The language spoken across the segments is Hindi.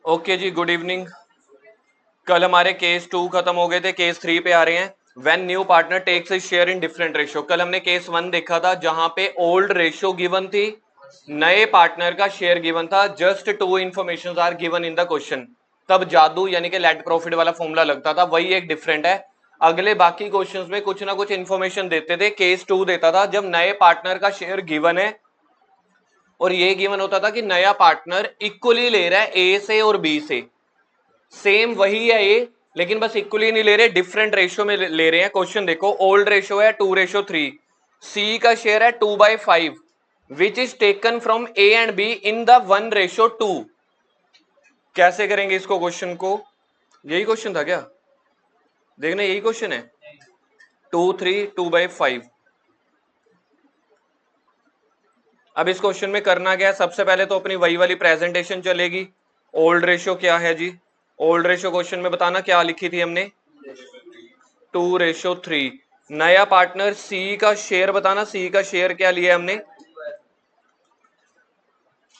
ओके जी, गुड इवनिंग। कल हमारे केस 2 खत्म हो गए थे, केस 3 पे आ रहे हैं। When new partner takes his share in different ratio. कल हमने केस 1 देखा था जहां पे ओल्ड रेशियो गिवन थी, नए पार्टनर का शेयर गिवन था, just two information are given in the question. तब जादू यानी कि लेट प्रॉफिट वाला फॉर्मूला लगता था, वही एक डिफरेंट है। अगले बाकी क्वेश्चंस में कुछ ना कुछ इंफॉर्मेशन देते थे। केस 2 देता था जब नए पार्टनर का शेयर गिवन है और ये गिवन होता था कि नया पार्टनर इक्वली ले रहा है ए से और बी से। सेम वही है ये, लेकिन बस इक्वली नहीं ले रहे, डिफरेंट रेशियो में ले रहे हैं। क्वेश्चन देखो, ओल्ड रेशियो है 2:3, सी का शेयर है 2/5, which is taken from A and be in the 1:2। कैसे करेंगे इसको क्वेश्चन को? यही क्वेश्चन था क्या? देखना, यही क्वेश्चन है। 2/3 2/5। अब इस क्वेश्चन में करना क्या है? सबसे पहले तो अपनी वही वाली प्रेजेंटेशन चलेगी। ओल्ड रेशियो क्या है जी? ओल्ड रेशियो क्वेश्चन में बताना क्या लिखी थी हमने, 2:3। नया पार्टनर सी का शेयर बताना, सी का शेयर क्या लिया हमने।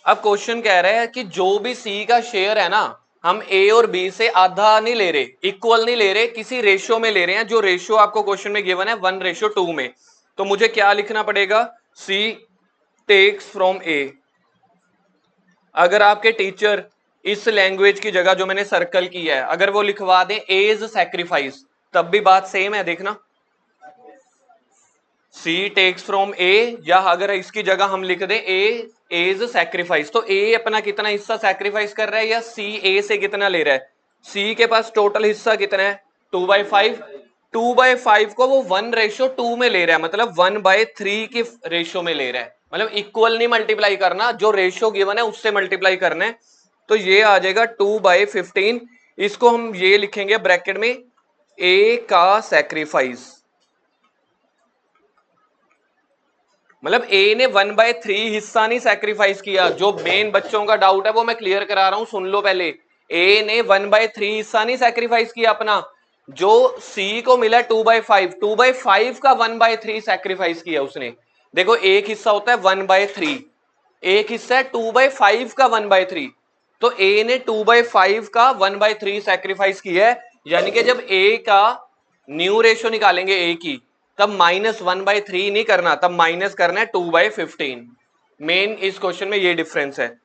अब क्वेश्चन कह रहा है कि जो भी सी का शेयर है ना, हम ए और बी से आधा नहीं ले रहे, इक्वल नहीं ले रहे, किसी रेशियो में ले रहे हैं। जो रेशियो आपको क्वेश्चन में गिवन है 1:2 में। तो मुझे क्या लिखना पड़ेगा? सी टेक्स फ्रॉम ए। अगर आपके टीचर इस लैंग्वेज की जगह जो मैंने सर्कल की है, अगर वो लिखवा दें एज सैक्रिफाइस, तब भी बात सेम है। देखना, सी टेक्स फ्रॉम ए, या अगर इसकी जगह हम लिख दें ए एज सैक्रिफाइस, तो ए अपना कितना हिस्सा सैक्रिफाइस कर रहा है या सी ए से कितना ले रहा है? सी के पास टोटल हिस्सा कितना है? 2/5। 2/5 को वो 1:2 में ले रहा है, मतलब 1/3 की रेशियो में ले रहा है। मतलब इक्वल नहीं मल्टीप्लाई करना, जो रेशियो गिवन है उससे मल्टीप्लाई करना है। तो ये आ जाएगा 2/15। इसको हम ये लिखेंगे ब्रैकेट में, ए का सैक्रिफाइस। मतलब ए ने 1/3 हिस्सा नहीं सैक्रिफाइस किया। जो मेन बच्चों का डाउट है वो मैं क्लियर करा रहा हूं, सुन लो पहले। ए ने 1/3 हिस्सा नहीं सैक्रिफाइस किया अपना। जो सी को मिला 2/5, 2/5 का 1/3 सैक्रिफाइस किया उसने। देखो, एक हिस्सा होता है 1/3, एक हिस्सा है 2/5 का 1/3। तो ए ने 2/5 का 1/3 सैक्रिफाइस किया है। यानी कि जब ए का न्यू रेशियो निकालेंगे ए की, तब -1/3 नहीं करना, तब माइनस करना है 2/15। मेन इस क्वेश्चन में ये डिफरेंस है।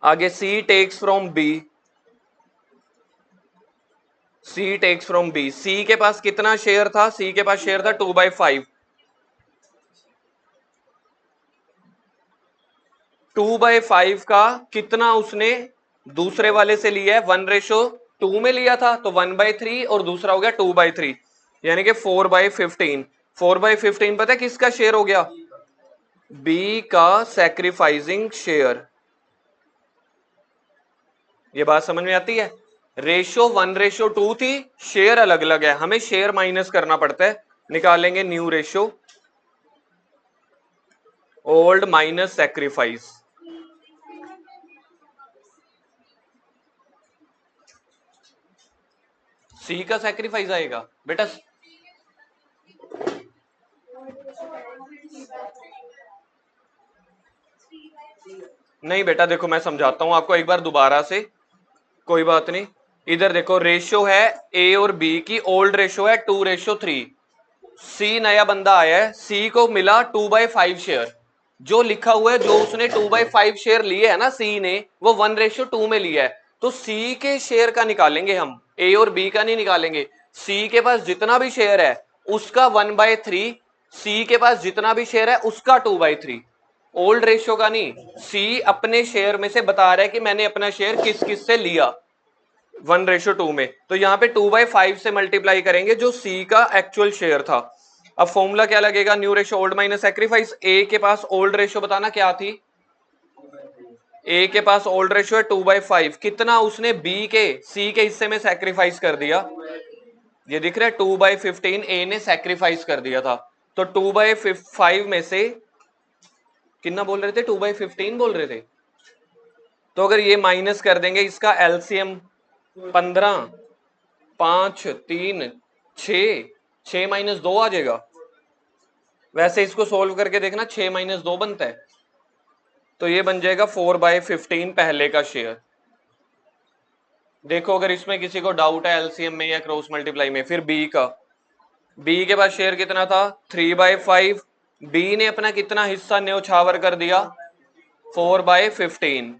आगे C takes from B, C takes from B. C के पास कितना शेयर था? सी के पास शेयर था 2/5। 2/5 का कितना उसने दूसरे वाले से लिया है? 1:2 में लिया था, तो 1/3 और दूसरा हो गया 2/3, यानी कि 4/15। 4/15 पता है किसका शेयर हो गया? बी का सैक्रिफाइसिंग शेयर। ये बात समझ में आती है? रेशियो 1:2 थी, शेयर अलग अलग है, हमें शेयर माइनस करना पड़ता है। निकालेंगे new ratio, old minus sacrifice. C का सैक्रिफाइस आएगा बेटा। नहीं बेटा, देखो मैं समझाता हूं आपको एक बार दोबारा से, कोई बात नहीं। इधर देखो, रेशियो है ए और बी की, ओल्ड रेशियो है 2:3। सी नया बंदा आया है, सी को मिला 2/5 शेयर। जो लिखा हुआ है, जो उसने 2/5 शेयर लिए है ना सी ने, वो 1:2 में लिया है। तो सी के शेयर का निकालेंगे हम, ए और बी का नहीं निकालेंगे। सी के पास जितना भी शेयर है उसका 1/3, सी के पास जितना भी शेयर है उसका 2/3। ओल्ड रेशियो का नहीं, सी अपने शेयर में से बता रहा है कि मैंने अपना शेयर किस किस से लिया 1:2 में। तो यहाँ पे 2/5 से मल्टीप्लाई करेंगे जो सी का एक्चुअल शेयर था। अब फॉर्मूला क्या लगेगा? New ratio old minus sacrifice. A के पास ओल्ड रेशियो बताना क्या थी? ए के पास ओल्ड रेशियो है 2/5। कितना उसने बी के सी के हिस्से में सैक्रिफाइस कर दिया? ये दिख रहा है 2/15 ए ने सैक्रिफाइस कर दिया था। तो 2/5 में से कितना बोल रहे थे? 2/15 बोल रहे थे। तो अगर ये माइनस कर देंगे, इसका एलसीएम 15, 5, 3, 6, 6 - 2 आ जाएगा। वैसे इसको सोल्व करके देखना, 6 - 2 बनता है, तो ये बन जाएगा 4/15 पहले का शेयर। देखो अगर इसमें किसी को डाउट है एलसीएम में या क्रॉस मल्टीप्लाई में, फिर बी का, बी के पास शेयर कितना था 3/5, बी ने अपना कितना हिस्सा न्योछावर कर दिया 4/15।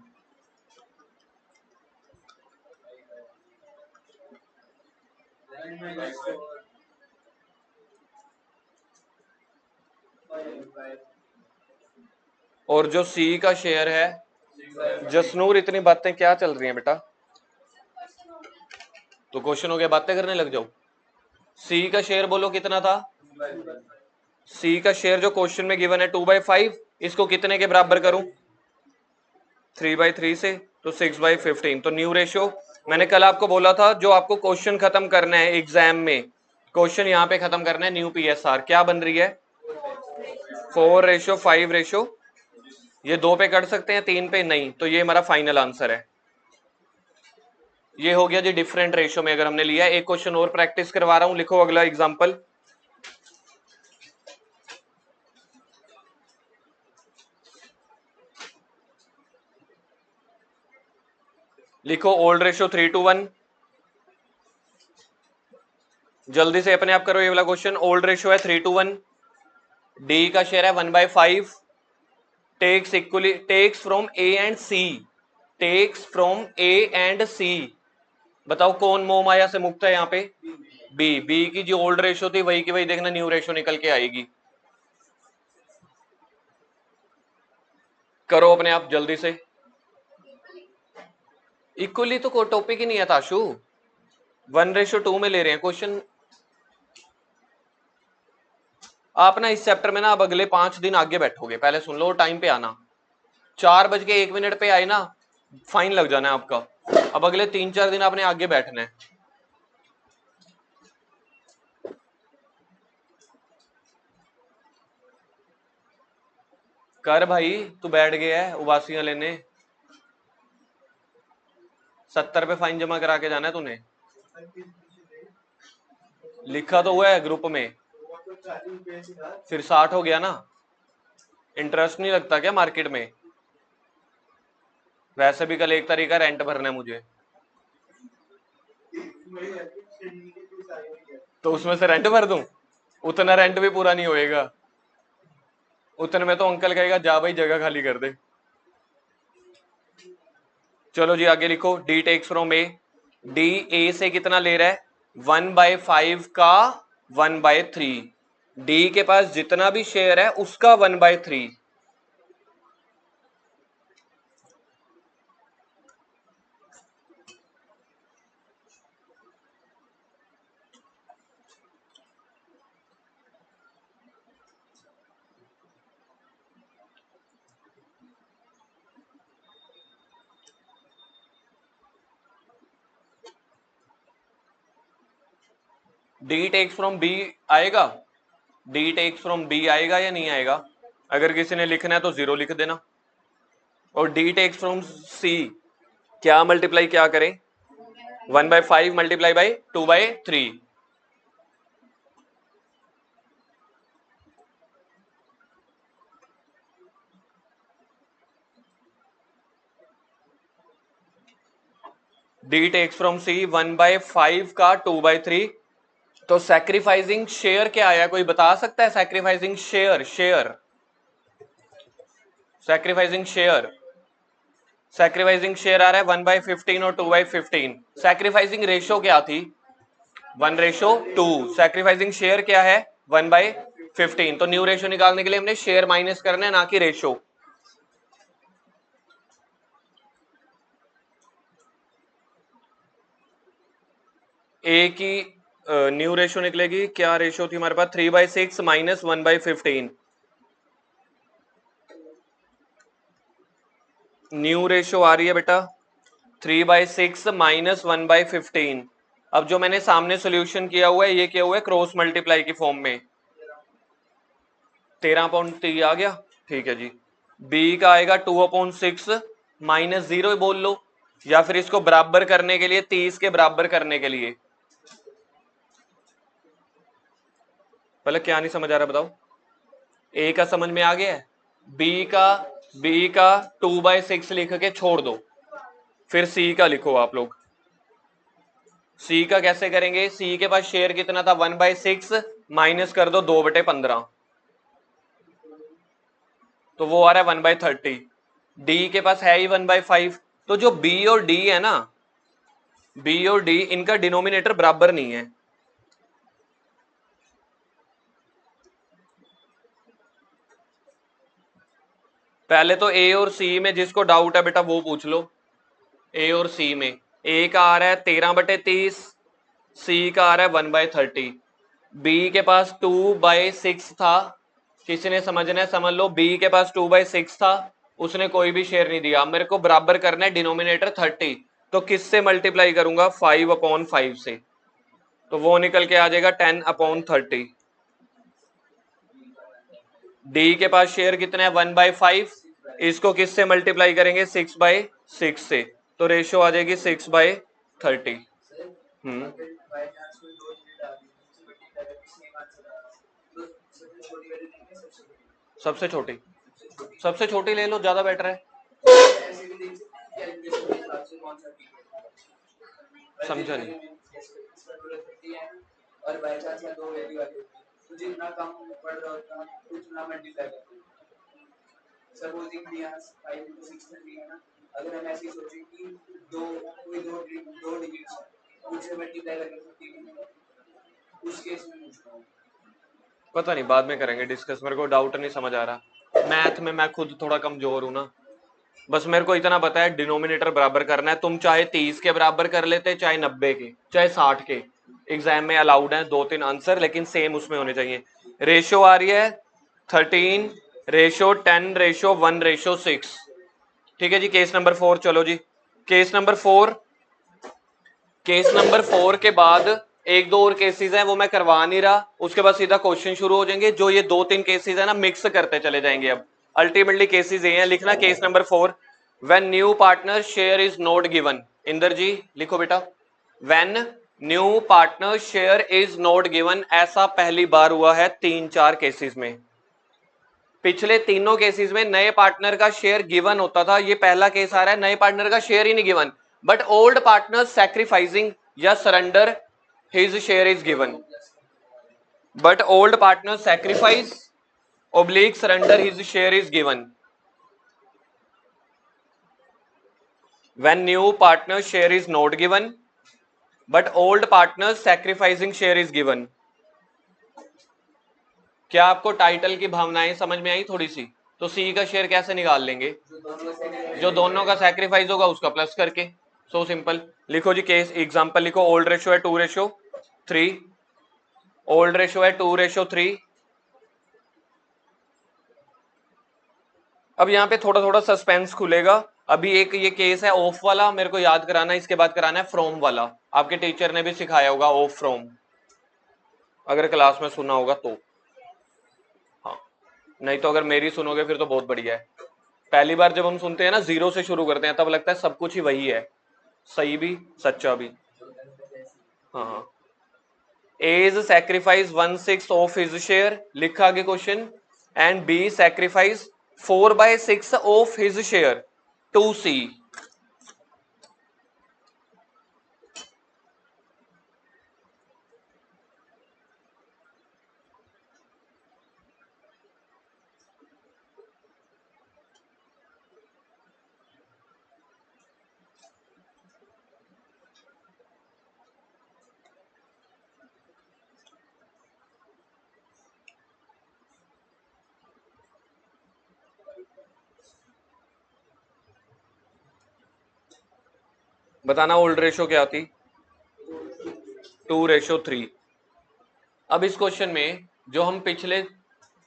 और जो सी का शेयर है, जसनूर इतनी बातें क्या चल रही हैं बेटा, तो क्वेश्चन हो गया बातें करने लग जाओ। सी का शेयर बोलो कितना था, सी का शेयर जो क्वेश्चन में गिवन है 2/5, इसको कितने के बराबर करूं 3/3 से, तो 6/15। तो न्यू रेशियो मैंने कल आपको बोला था, जो आपको क्वेश्चन खत्म करना है एग्जाम में, क्वेश्चन यहाँ पे खत्म करना है, न्यू पीएसआर क्या बन रही है 4:5। ये 2 पे कर सकते हैं 3 पे नहीं, तो ये हमारा फाइनल आंसर है। ये हो गया जी डिफरेंट रेशियो में अगर हमने लिया। एक क्वेश्चन और प्रैक्टिस करवा रहा हूं, लिखो अगला एग्जांपल। लिखो ओल्ड रेशियो 3:1। जल्दी से अपने आप करो ये वाला क्वेश्चन। ओल्ड रेशियो है 3:1, डी का शेयर है 1/5, takes from A and C, takes from A and C. बताओ कौन मोह माया से मुक्त है यहाँ पे, बी। बी की जो ओल्ड रेशियो थी वही की वही देखना न्यू रेशियो निकल के आएगी। करो अपने आप जल्दी से। इक्वली तो कोई टॉपिक ही नहीं है ताशु, 1:2 में ले रहे हैं क्वेश्चन। आप ना इस चैप्टर में ना अब अगले 5 दिन आगे बैठोगे, पहले सुन लो, टाइम पे आना। 4:01 पे आए ना फाइन लग जाना है आपका। अब अगले 3-4 दिन आपने आगे बैठना है। कर भाई, तू बैठ गया है उबासियां लेने। 70 पे फाइन जमा करा के जाना है तूने, लिखा तो हुआ है ग्रुप में। फिर 60 हो गया ना। इंटरेस्ट नहीं लगता क्या मार्केट में? वैसे भी कल 1 तारीख का रेंट भरना है मुझे, तो उसमें से रेंट भर दूं? उतना रेंट भी पूरा नहीं होएगा, उतने में तो अंकल कहेगा जा भाई जगह खाली कर दे। चलो जी आगे लिखो। D takes from A, D A से कितना ले रहा है 1/5 का 1/3, डी के पास जितना भी शेयर है उसका 1/3। डी टेक्स फ्रॉम बी आएगा, डी टेक्स फ्रॉम बी आएगा या नहीं आएगा? अगर किसी ने लिखना है तो 0 लिख देना। और डी टेक्स फ्रॉम सी क्या मल्टीप्लाई क्या करें 1/5 multiply by 2/3। D takes from C 1/5 का 2/3। तो सैक्रिफाइसिंग शेयर क्या आया, कोई बता सकता है? Sacrificing share, share sacrificing share, sacrificing share आ रहा है 1/15 और 2/15। सैक्रिफाइसिंग रेशो क्या थी 1:2, सैक्रिफाइसिंग शेयर क्या है 1/15। तो न्यू रेशो निकालने के लिए हमने शेयर माइनस करना है, ना कि रेशो। ए की न्यू रेशो निकलेगी, क्या रेशो थी हमारे पास 3/6 माइनस 1/15। न्यू रेशो आ रही है बेटा 3/6 माइनस 1/15। अब जो मैंने सामने सोल्यूशन किया हुआ है ये क्या हुआ है क्रॉस मल्टीप्लाई की फॉर्म में, 13/3 आ गया। ठीक है जी। बी का आएगा 2/6 माइनस 0 बोल लो, या फिर इसको बराबर करने के लिए 30 के बराबर करने के लिए, पहले क्या नहीं समझ आ रहा बताओ। ए का समझ में आ गया है, बी का 2/6 लिख के छोड़ दो, फिर सी का लिखो आप लोग। सी का कैसे करेंगे, सी के पास शेयर कितना था 1/6, माइनस कर दो 2/15, तो वो आ रहा है 1/30। डी के पास है ही 1/5, तो जो बी और डी है ना, बी और डी इनका डिनोमिनेटर बराबर नहीं है। पहले तो ए और सी में जिसको डाउट है बेटा वो पूछ लो। ए और सी में ए का आ रहा है 13/30, सी का आ रहा है 1/30। बी के पास 2/6 था, किसी ने समझना है समझ लो, बी के पास 2/6 था, उसने कोई भी शेयर नहीं दिया। मेरे को बराबर करना है डिनोमिनेटर 30, तो किससे मल्टीप्लाई करूंगा 5/5 से, तो वो निकल के आ जाएगा 10/30। डी के पास शेयर कितना है 1/5, इसको किससे मल्टीप्लाई करेंगे 6/6 से, तो रेशियो आ जाएगी 6/30। सबसे छोटी, सबसे छोटी ले लो, ज्यादा बेटर है। समझा नहीं। और बाय चांस या दो वैल्यू आ गई तो जितना कम पड़ रहा होता उतना मल्टीप्लाई करते हैं। सपोजिंग दिया 5 into 6 दिया ना, अगर हम ऐसे सोचें कि कोई दो डिजिट्स है उनसे मल्टीप्लाई करके उस केस में पता नहीं, बाद में करेंगे डिस्कस, मेरे को डाउट नहीं समझ आ रहा। मैथ में मैं खुद थोड़ा कमजोर हूं ना, बस मेरे को इतना पता है डिनोमिनेटर बराबर करना है। तुम चाहे 30 के बराबर कर लेते, चाहे 90 के, चाहे 60 के, एग्जाम में अलाउड है 2-3 आंसर, लेकिन सेम उसमें होने चाहिए। रेशियो आ रही है 13:10:1:6। ठीक है जी, केस नंबर 4 चलो जी। केस नंबर 4, केस नंबर 4 के बाद एक दो और केसेस हैं वो मैं करवा नहीं रहा, उसके बाद सीधा क्वेश्चन शुरू हो जाएंगे। जो ये 2-3 केसेस है ना, मिक्स करते चले जाएंगे। अब अल्टीमेटली केसेस ये हैं, लिखना case number 4, when new partner share is not given. Inder ji लिखो बेटा, when new partner share is not given. ऐसा पहली बार हुआ है 3-4 केसेस में। पिछले तीनों केसेस में नए पार्टनर का शेयर गिवन होता था, ये पहला केस आ रहा है नए पार्टनर का शेयर ही नहीं given, but old partner sacrificing या surrender his share is given. But old partner sacrifice oblique surrender his share is given when new partner share is not given but old partner sacrificing share is given। क्या आपको टाइटल की भावनाएं समझ में आई थोड़ी सी? तो सी का शेयर कैसे निकाल लेंगे, जो दोनों का सैक्रिफाइस होगा उसका प्लस करके। So simple. लिखो जी केस एग्जांपल लिखो, ओल्ड रेशियो है 2:3, ओल्ड रेशियो है 2:3। अब यहाँ पे थोड़ा थोड़ा सस्पेंस खुलेगा। अभी एक ये केस है ऑफ वाला, मेरे को याद कराना, इसके बाद कराना है फ्रॉम वाला। आपके टीचर ने भी सिखाया होगा ऑफ फ्रॉम, अगर क्लास में सुना होगा तो। हाँ, नहीं तो अगर मेरी सुनोगे फिर तो बहुत बढ़िया है। पहली बार जब हम सुनते हैं ना, जीरो से शुरू करते हैं, तब लगता है सब कुछ ही वही है, सही भी सच्चा भी। हाँ हाँ, as sacrifice 1/6 of his share, लिखा आगे question, and B sacrifice 4/6 of his share to C. बताना ओल्ड रेशो क्या थी, 2:3। अब इस क्वेश्चन में जो हम पिछले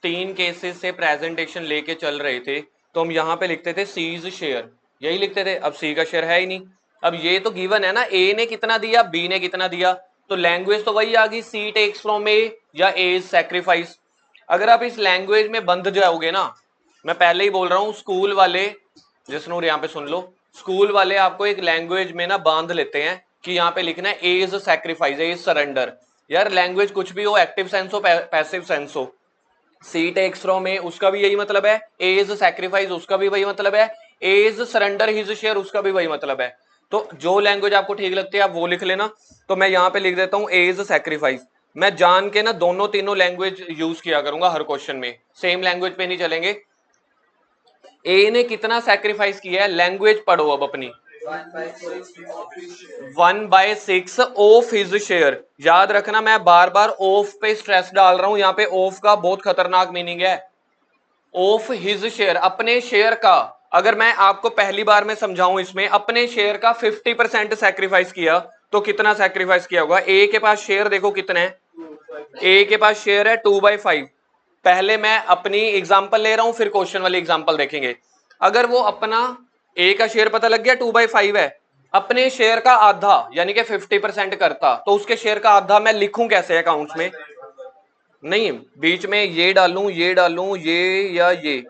3 केसेस से प्रेजेंटेशन लेके चल रहे थे, तो हम यहाँ पे लिखते थे सीज शेयर, यही लिखते थे। अब सी का शेयर है ही नहीं। अब ये तो गिवन है ना, ए ने कितना दिया, बी ने कितना दिया, तो लैंग्वेज तो वही आ गई, सी टेक्स फ्रॉम ए या ए इज सैक्रिफाइस। अगर आप इस लैंग्वेज में बंध जाओगे ना, मैं पहले ही बोल रहा हूँ, स्कूल वाले जिसनूर यहाँ पे सुन लो, स्कूल वाले आपको एक लैंग्वेज में ना बांध लेते हैं कि यहाँ पे लिखना है A is sacrifice, A is surrender. यार लैंग्वेज कुछ भी हो, एक्टिव सेंस हो, पैसिव सेंस हो, सी टेक्स फ्रॉम ए उसका भी यही मतलब है, ए इज सैक्रिफाइस उसका भी वही मतलब है, A is surrender his share उसका भी वही मतलब है। तो जो लैंग्वेज आपको ठीक लगती है आप वो लिख लेना। तो मैं यहाँ पे लिख देता हूँ ए इज सैक्रिफाइस। मैं जान के ना दोनों तीनों लैंग्वेज यूज किया करूंगा हर क्वेश्चन में, सेम लैंग्वेज पे नहीं चलेंगे। ए ने कितना सैक्रिफाइस किया है, लैंग्वेज पढ़ो अब अपनी। 1/6 ऑफ हिज शेयर। याद रखना मैं बार बार ऑफ पे स्ट्रेस डाल रहा हूं, यहाँ पे ऑफ का बहुत खतरनाक मीनिंग है। ऑफ हिज शेयर, अपने शेयर का। अगर मैं आपको पहली बार में समझाऊं, इसमें अपने शेयर का 50% सैक्रिफाइस किया तो कितना सैक्रिफाइस किया होगा। ए के पास शेयर देखो कितने हैं, ए के पास शेयर है 2/5। पहले मैं अपनी एग्जांपल ले रहा हूं, फिर क्वेश्चन वाली एग्जांपल देखेंगे। अगर वो अपना ए का शेयर पता लग गया 2/5 है, अपने शेयर का आधा यानी कि 50% करता, तो उसके शेयर का आधा मैं लिखूं कैसे अकाउंट्स में? नहीं, बीच में ये डालूं ये या ये,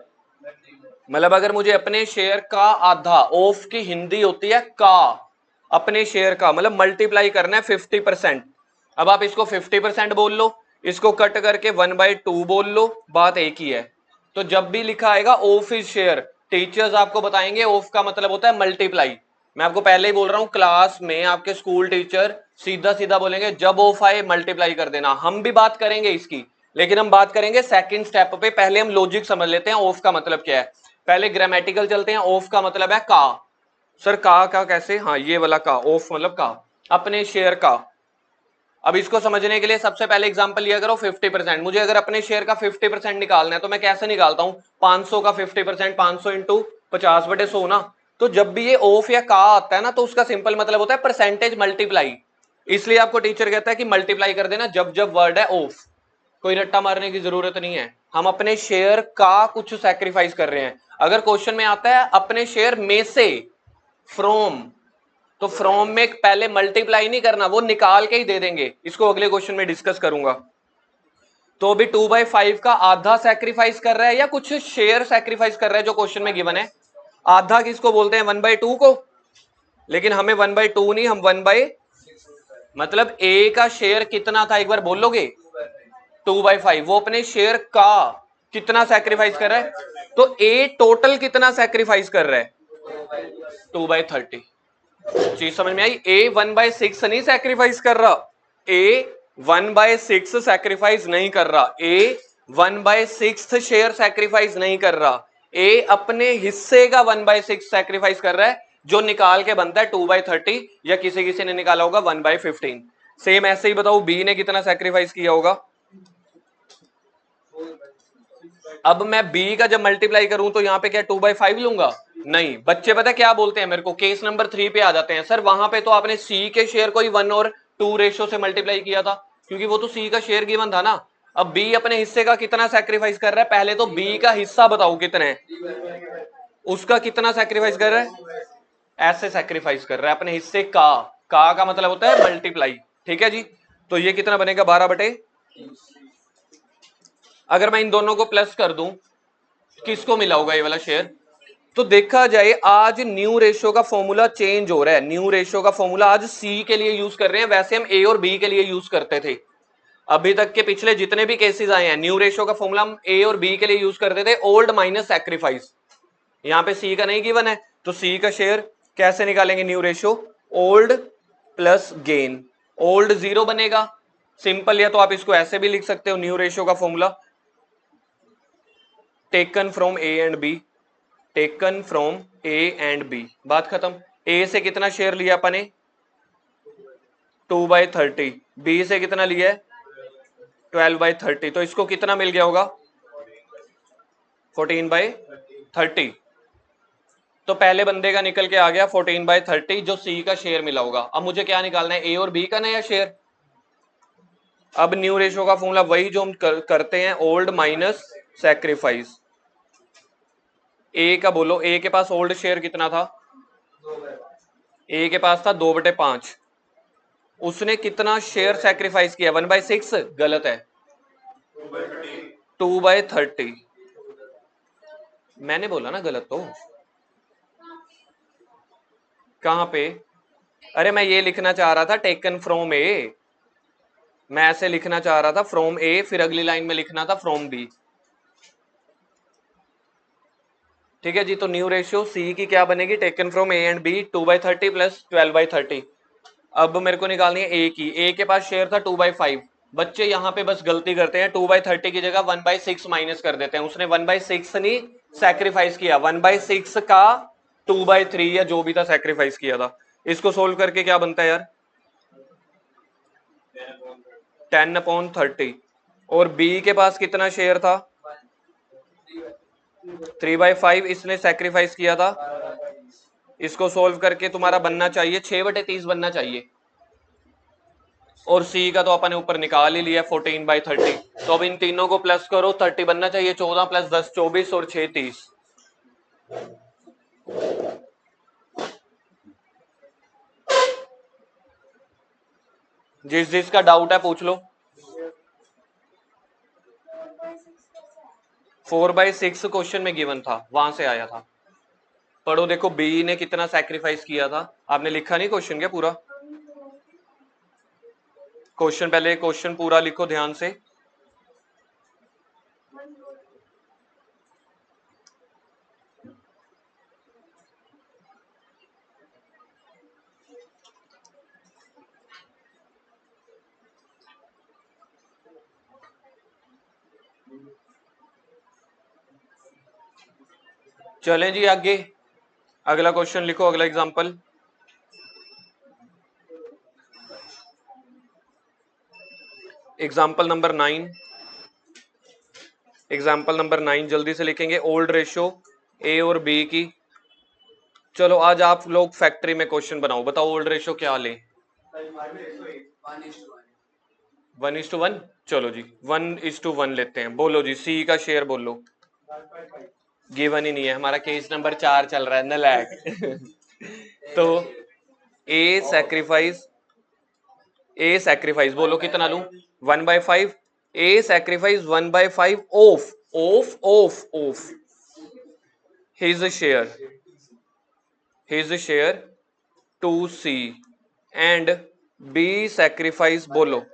मतलब अगर मुझे अपने शेयर का आधा, ऑफ की हिंदी होती है का, अपने शेयर का मतलब मल्टीप्लाई करना है 50%। अब आप इसको 50% बोल लो, इसको कट करके 1/2 बोल लो, बात एक ही है। तो जब भी लिखा आएगा ऑफ इज शेयर, टीचर्स आपको बताएंगे ऑफ का मतलब होता है मल्टीप्लाई। मैं आपको पहले ही बोल रहा हूं, क्लास में आपके स्कूल टीचर सीधा सीधा बोलेंगे जब ऑफ आए मल्टीप्लाई कर देना। हम भी बात करेंगे इसकी, लेकिन हम बात करेंगे सेकंड स्टेप पे। पहले हम लॉजिक समझ लेते हैं ऑफ का मतलब क्या है। पहले ग्रामेटिकल चलते हैं। ऑफ का मतलब है का। सर का कैसे? हाँ, ये वाला का, ऑफ मतलब का, अपने शेयर का। अब इसको समझने के लिए सबसे पहले एग्जांपल लिया करो 50%। मुझे अगर अपने शेयर का 50% निकालना है तो मैं कैसे निकालता हूं? 500 का 50%, 500 इंटू 50/100 ना। तो जब भी ये ऑफ या का आता है ना, तो उसका सिंपल मतलब होता है परसेंटेज मल्टीप्लाई। इसलिए आपको टीचर कहता है कि मल्टीप्लाई कर देना जब जब वर्ड है ऑफ। कोई रट्टा मारने की जरूरत नहीं है, हम अपने शेयर का कुछ सैक्रिफाइस कर रहे हैं। अगर क्वेश्चन में आता है अपने शेयर में से, फ्रॉम, तो फ्रॉम में पहले मल्टीप्लाई नहीं करना, वो निकाल के ही दे देंगे। इसको अगले क्वेश्चन में डिस्कस करूंगा। तो अभी 2/5 का आधा सैक्रिफाइस कर रहा है या कुछ शेयर सैक्रिफाइस कर रहा है जो क्वेश्चन में गिवन है। आधा किसको बोलते हैं? 1/2 को। लेकिन हमें 1/2 नहीं, हम 1 मतलब ए का शेयर कितना था एक बार बोलोगे? 2/5। वो अपने शेयर का कितना सैक्रिफाइस कर रहा है? तो ए टोटल कितना सैक्रिफाइस कर रहा है? 2/30। चीज समझ में आई? ए 1/6 नहीं सैक्रिफाइस कर रहा, ए 1/6 सैक्रिफाइस नहीं कर रहा, ए 1/6 शेयर सैक्रिफाइस नहीं कर रहा, ए अपने हिस्से का 1/6 सैक्रिफाइस कर रहा है, जो निकाल के बनता है 2/30, या किसी किसी ने निकाला होगा 1/15। सेम ऐसे ही बताओ बी ने कितना सैक्रिफाइस किया होगा। अब मैं बी का जब मल्टीप्लाई करूं तो यहाँ पे क्या 2/5 लूंगा? नहीं। बच्चे पता क्या बोलते हैं मेरे को, केस नंबर 3 पे आ जाते हैं, सर वहां पे तो आपने सी के शेयर को ही 1 और 2 रेशो से मल्टीप्लाई किया था, क्योंकि वो तो सी का शेयर गिवन था ना। अब बी अपने हिस्से का कितना सैक्रिफाइस कर रहा है, पहले तो बी का हिस्सा बताओ कितना है, उसका कितना सैक्रिफाइस कर रहा है? ऐसे सैक्रिफाइस कर रहा है अपने हिस्से का मतलब होता है मल्टीप्लाई। ठीक है जी। तो ये कितना बनेगा? 12/। अगर मैं इन दोनों को प्लस कर दूं, किसको मिला होगा ये वाला शेयर? तो देखा जाए आज न्यू रेशो का फॉर्मूला चेंज हो रहा है। न्यू रेशो का फॉर्मूला आज सी के लिए यूज कर रहे हैं, वैसे हम ए और बी के लिए यूज करते थे। अभी तक के पिछले जितने भी केसेस आए हैं, न्यू रेशो का फॉर्मूला हम ए और बी के लिए यूज करते थे, ओल्ड माइनस सैक्रिफाइस। यहाँ पे सी का नहीं गिवन है, तो सी का शेयर कैसे निकालेंगे? New ratio old plus gain. Old 0 बनेगा सिंपल, या तो आप इसको ऐसे भी लिख सकते हो, न्यू रेशो का formula taken from A and B, taken from A and B, बात खत्म। ए से कितना शेयर लिया अपने? 2/30। बी से कितना लिया है? 12/30। तो इसको कितना मिल गया होगा? 14/30। तो पहले बंदे का निकल के आ गया 14/30, जो सी का शेयर मिला होगा। अब मुझे क्या निकालना है? ए और बी का नया शेयर। अब न्यू रेशो का फॉर्मूला वही जो हम करते हैं, ओल्ड माइनस सैक्रिफाइस। ए का बोलो, ए के पास ओल्ड शेयर कितना था? ए के पास था 2/5। उसने कितना शेयर सैक्रिफाइस किया? 1/6? गलत है, 2/30। मैंने बोला ना गलत तो। कहां पे? अरे मैं ये लिखना चाह रहा था टेकन फ्रॉम ए, मैं ऐसे लिखना चाह रहा था फ्रॉम ए, फिर अगली लाइन में लिखना था फ्रॉम बी। ठीक है जी। तो न्यू रेशियो सी की क्या बनेगी, taken from A and B 2/30 plus 12/30। अब मेरे को निकालनी है ए की। ए के पास शेयर था 2/5। बच्चे यहाँ पे बस गलती करते हैं, 2/30 की जगह 1/6 माइनस कर देते हैं। उसने 1/6 नहीं सैक्रिफाइस किया, 1/6 का 2/3 या जो भी था सैक्रिफाइस किया था। इसको सोल्व करके क्या बनता है यार, 10/30। और बी के पास कितना शेयर था, 3/5, इसने सैक्रिफाइस किया था। इसको सोल्व करके तुम्हारा बनना चाहिए 6/30 बनना चाहिए। और सी का तो अपन ने ऊपर निकाल ही लिया 14/30। तो अब इन तीनों को प्लस करो, 30 बनना चाहिए। 14 + 10 24 और 6 30। जिस जिसका डाउट है पूछ लो। 4/6 क्वेश्चन में गिवन था, वहां से आया था। पढ़ो, देखो बी ने कितना सैक्रिफाइस किया था। आपने लिखा नहीं क्वेश्चन क्या पूरा? क्वेश्चन पहले क्वेश्चन पूरा लिखो ध्यान से। चलें जी आगे, अगला क्वेश्चन लिखो, अगला example. Example number 9। Example number 9 जल्दी से लिखेंगे। ओल्ड रेशियो ए और बी की। चलो आज आप लोग फैक्ट्री में क्वेश्चन बनाओ, बताओ ओल्ड रेशियो क्या ले। 1:1। चलो जी 1:1 लेते हैं। बोलो जी सी का शेयर बोलो। गिवन ही नहीं है, हमारा केस नंबर 4 चल रहा है नलायक। तो ए सैक्रिफाइस बोलो कितना लूं, 1/5। A sacrifice 1/5 of his share to C and B sacrifice बोलो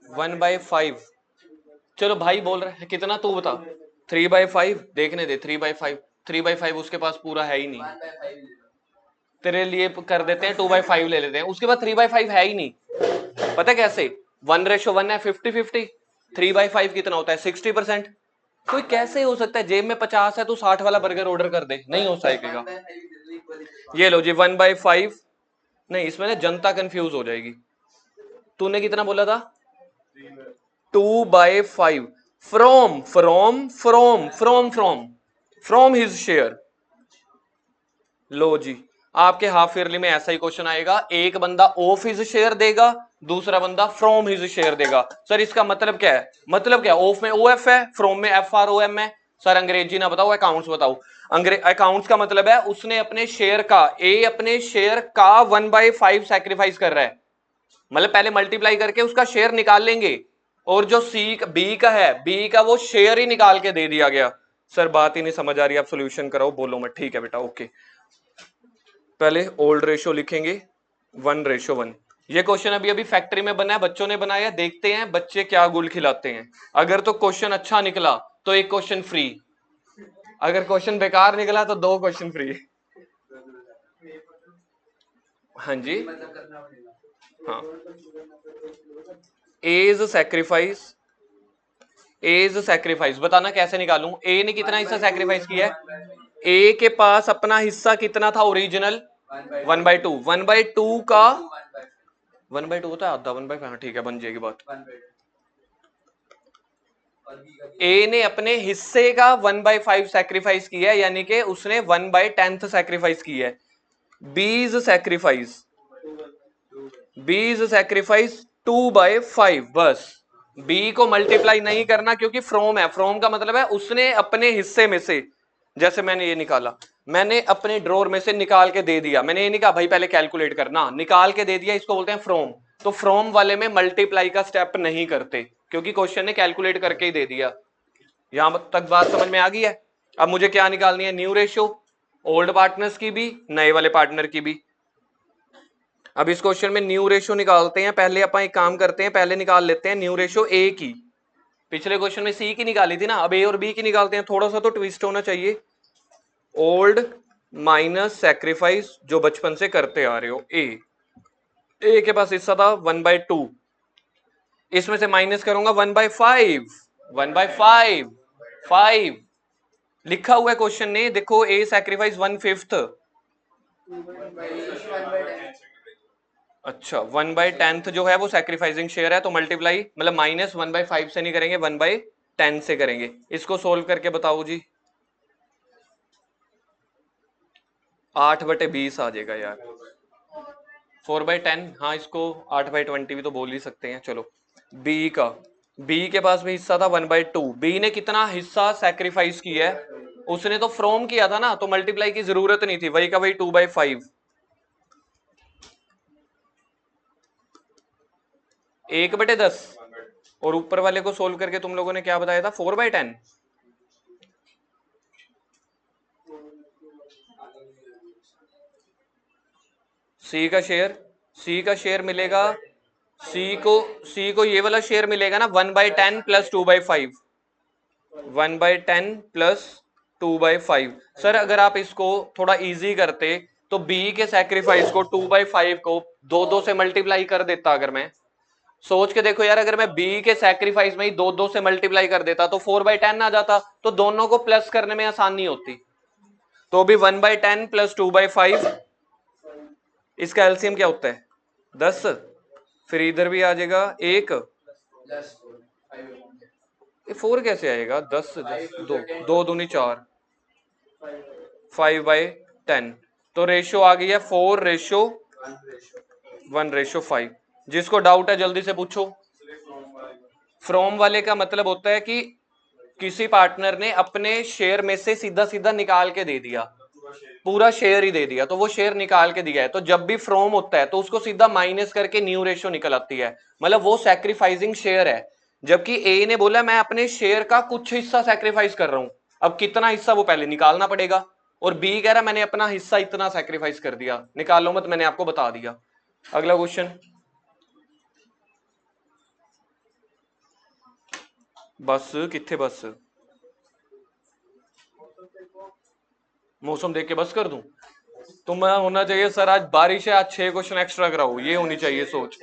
1/5। चलो भाई बोल रहा है कितना, तू बता। 3/5 देखने दे। 3/5 उसके पास पूरा है ही नहीं। तेरे लिए कर देते हैं 2/5 ले लेते हैं, उसके बाद 3/5 है ही नहीं। पता कैसे, 1:1 है, 50-50। 3/5 कितना होता है, 60%। कोई कैसे हो सकता है, जेब में 50 है तो 60 वाला बर्गर ऑर्डर कर दे, नहीं हो सकेगा। ये लो जी 1/5। नहीं इसमें ना जनता कंफ्यूज हो जाएगी। तूने कितना बोला था, 2/5 फ्रॉम हिज शेयर। लो जी, आपके हाफ ईयरली में ऐसा ही क्वेश्चन आएगा। एक बंदा ऑफ हिज शेयर देगा, दूसरा बंदा फ्रॉम हिज शेयर देगा। सर इसका मतलब क्या है, मतलब क्या, ऑफ में OF है, फ्रॉम में FROM है। सर अंग्रेजी ना बताओ, अकाउंट्स बताओ। अकाउंट्स का मतलब है उसने अपने शेयर का, ए अपने शेयर का 1/5 सैक्रिफाइस कर रहा है। मतलब पहले मल्टीप्लाई करके उसका शेयर निकाल लेंगे, और जो बी का है, बी का वो शेयर ही निकाल के दे दिया गया। सर बात ही नहीं समझ आ रही, आप सोल्यूशन कराओ, बोलो मत। ठीक है बेटा, ओके। पहले ओल्ड रेशियो लिखेंगे 1:1। ये क्वेश्चन अभी अभी फैक्ट्री में बना है, बच्चों ने बनाया। देखते हैं बच्चे क्या गुल खिलाते हैं। अगर तो क्वेश्चन अच्छा निकला तो एक क्वेश्चन फ्री, अगर क्वेश्चन बेकार निकला तो 2 क्वेश्चन फ्री। हाँ जी, हाँ। एज सैक्रिफाइस बताना कैसे निकालूं। ए ने कितना हिस्सा सैक्रिफाइस किया है, ए के पास अपना हिस्सा कितना था ओरिजिनल, 1/2। 1/2 का 1/2 होता है आधा, 1/5। हाँ ठीक है, बन जाएगी बात। ए ने अपने हिस्से का 1/5 सैक्रिफाइस किया है, यानी कि उसने 1/10 सैक्रिफाइस किया है। बीज सैक्रिफाइस 2/5। बस बी को मल्टीप्लाई नहीं करना, क्योंकि फ्रॉम है। फ्रॉम का मतलब है उसने अपने हिस्से में से, जैसे मैंने ये निकाला, मैंने अपने ड्रॉर में से निकाल के दे दिया। मैंने ये नहीं कहा भाई पहले कैलकुलेट करना, निकाल के दे दिया, इसको बोलते हैं फ्रॉम। तो फ्रॉम वाले में मल्टीप्लाई का स्टेप नहीं करते, क्योंकि क्वेश्चन ने कैलकुलेट करके ही दे दिया। यहां तक बात समझ में आ गई है। अब मुझे क्या निकालनी है, न्यू रेशियो, ओल्ड पार्टनर्स की भी, नए वाले पार्टनर की भी। अब इस क्वेश्चन में न्यू रेशियो निकालते हैं। पहले अपन एक काम करते हैं, पहले निकाल लेते हैं न्यू रेशियो ए की। पिछले क्वेश्चन में सी की निकाली थी ना, अब ए और बी की निकालते हैं। थोड़ा सा तो ट्विस्ट होना चाहिए। ओल्ड माइनस सैक्रिफाइस जो बचपन से करते आ रहे हो। ए के पास हिस्सा था 1/2, इसमें से माइनस करूंगा 1/5। 1/5 5 लिखा हुआ है क्वेश्चन ने, देखो ए सैक्रिफाइस 1/5। अच्छा 1/10 जो है वो सैक्रिफाइसिंग शेयर है, तो मल्टीप्लाई मतलब माइनस 1/5 से नहीं करेंगे, 1/10 से करेंगे। इसको सोल्व करके बताओ जी। 8/20 आ जाएगा यार। 4/10, हाँ इसको 8/20 भी तो बोल ही सकते हैं। चलो बी के पास भी हिस्सा था 1/2। बी ने कितना हिस्सा सैक्रिफाइस किया है, उसने तो फ्रॉम किया था ना, तो मल्टीप्लाई की जरूरत नहीं थी, वही का वही 2/5। 1/10 और ऊपर वाले को सोल्व करके तुम लोगों ने क्या बताया था, 4/10। सी का शेयर मिलेगा, सी को ये वाला शेयर मिलेगा ना 1/10 प्लस 2/5। 1/10 प्लस 2/5। सर अगर आप इसको थोड़ा इजी करते तो बी के सैक्रिफाइस को 2/5 को 2 से मल्टीप्लाई कर देता। अगर मैं सोच के देखो यार, अगर मैं बी के सैक्रिफाइस में ही 2 से मल्टीप्लाई कर देता तो 4/10 आ जाता, तो दोनों को प्लस करने में आसानी होती। तो भी 1/10 प्लस 2/5, इसका एलसीएम क्या होता है 10। फिर इधर भी आ जाएगा एक, ये 4 कैसे आएगा, 10 दो, 2 दूनी 4, 5/10। तो रेशियो आ गई है 4:1:5। जिसको डाउट है जल्दी से पूछो। फ्रॉम वाले का मतलब होता है कि किसी पार्टनर ने अपने शेयर में से सीधा सीधा निकाल के दे दिया, पूरा शेयर ही दे दिया, तो वो शेयर निकाल के दिया है। तो जब भी फ्रॉम होता है तो उसको सीधा माइनस करके न्यू रेशियो निकल आती है, मतलब वो सैक्रिफाइसिंग शेयर है। जबकि ए ने बोला मैं अपने शेयर का कुछ हिस्सा सैक्रिफाइस कर रहा हूं, अब कितना हिस्सा वो पहले निकालना पड़ेगा। और बी कह रहा मैंने अपना हिस्सा इतना सैक्रिफाइस कर दिया, निकालो मत, मैंने आपको बता दिया। अगला क्वेश्चन। बस कितने बस, मौसम देख के बस कर दूं? तुम्हें होना चाहिए सर आज बारिश है, आज 6 क्वेश्चन एक्स्ट्रा कराओ, ये होनी चाहिए सोच।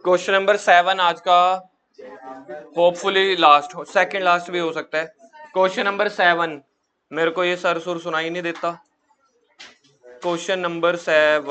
क्वेश्चन नंबर 7 आज का, होपफुली लास्ट हो, सेकंड लास्ट भी हो सकता है। क्वेश्चन नंबर 7, मेरे को ये सर सुर सुनाई नहीं देता। Question number 7,